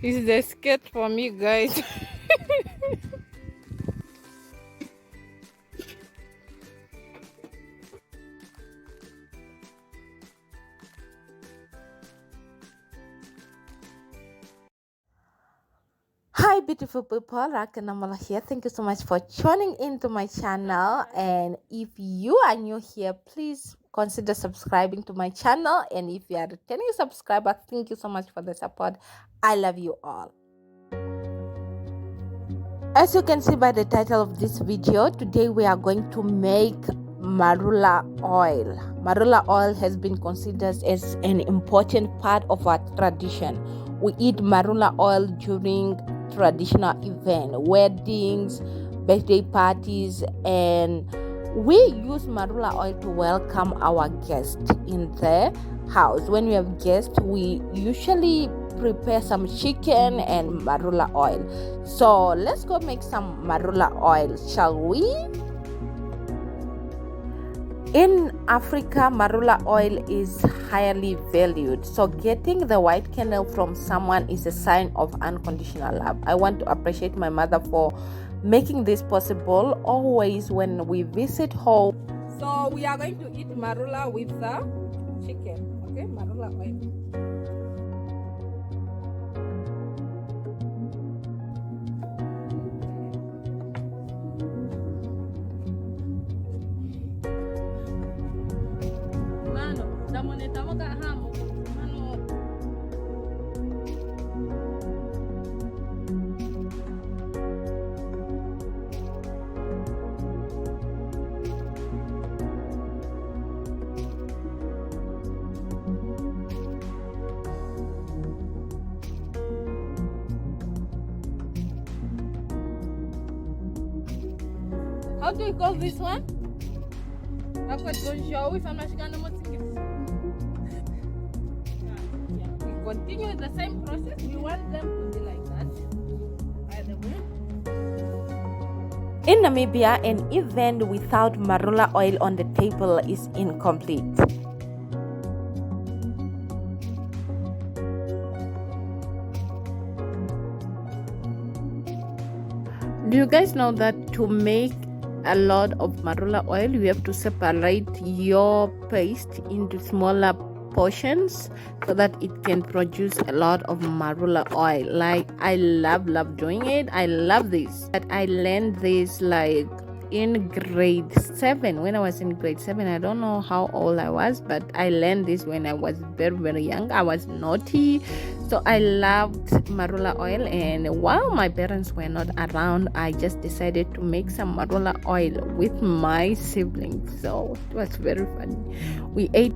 It's the skate for me, guys. Hi beautiful people, Namala here. Thank you so much for tuning into my channel, and if you are new here, please consider subscribing to my channel, and if you are a returning subscriber, thank you so much for the support. I love you all. As you can see by the title of this video, today we are going to make marula oil. Marula oil has been considered as an important part of our tradition. We eat marula oil during traditional events, weddings, birthday parties, and we use marula oil to welcome our guests in the house. When we have guests, we usually prepare some chicken and marula oil. So let's go make some marula oil, shall we? In Africa, marula oil is highly valued. So getting the white kernel from someone is a sign of unconditional love. I want to appreciate my mother for making this possible always when we visit home. So we are going to eat marula with the chicken. Okay, marula oil. How do you call this one? We continue with the same process. We want them to be like that. By the way. In Namibia, an event without marula oil on the table is incomplete. Do you guys know that to make a lot of marula oil, you have to separate your paste into smaller portions so that it can produce a lot of marula oil? Like, I love doing it. I love this. But I learned this like in grade 7. When I was in grade 7, I don't know how old I was, but I learned this when I was very young. I was naughty, so I loved marula oil, and while my parents were not around, I just decided to make some marula oil with my siblings. So it was very funny. We ate.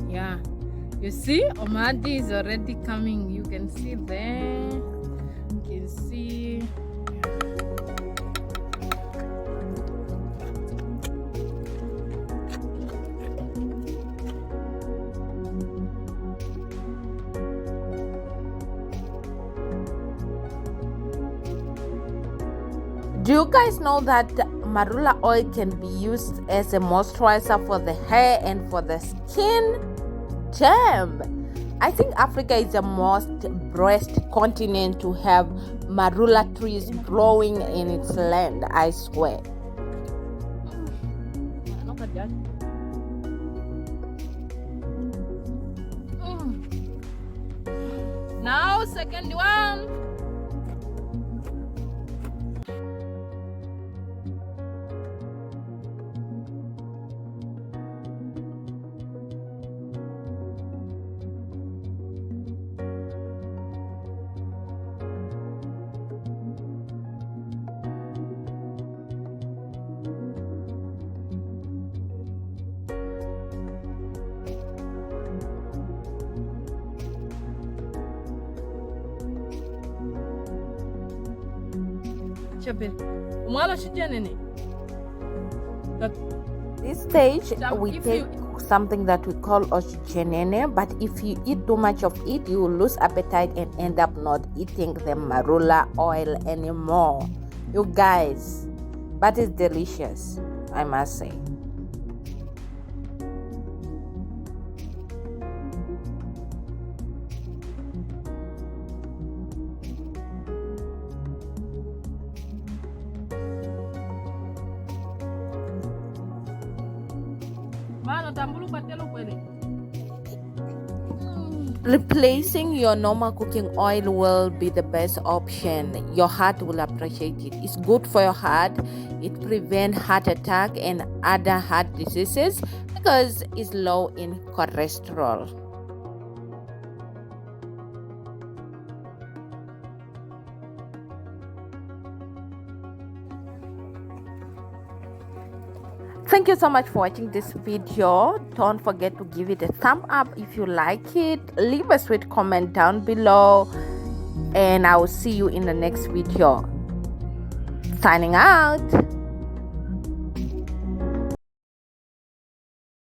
Yeah, you see, Omadi is already coming. You can see there. You can see. Do you guys know that marula oil can be used as a moisturizer for the hair and for the skin? Damn! I think Africa is the most blessed continent to have marula trees growing in its land, I swear. Now, second one. This stage, we take something that we call oxygenene, but if you eat too much of it, you will lose appetite and end up not eating the marula oil anymore. You guys, but it's delicious, I must say. Replacing your normal cooking oil will be the best option. Your heart will appreciate it. It's good for your heart. It prevents heart attack and other heart diseases because it's low in cholesterol. Thank you so much for watching this video. Don't forget to give it a thumb up if you like it. Leave a sweet comment down below, and I will see you in the next video. Signing out.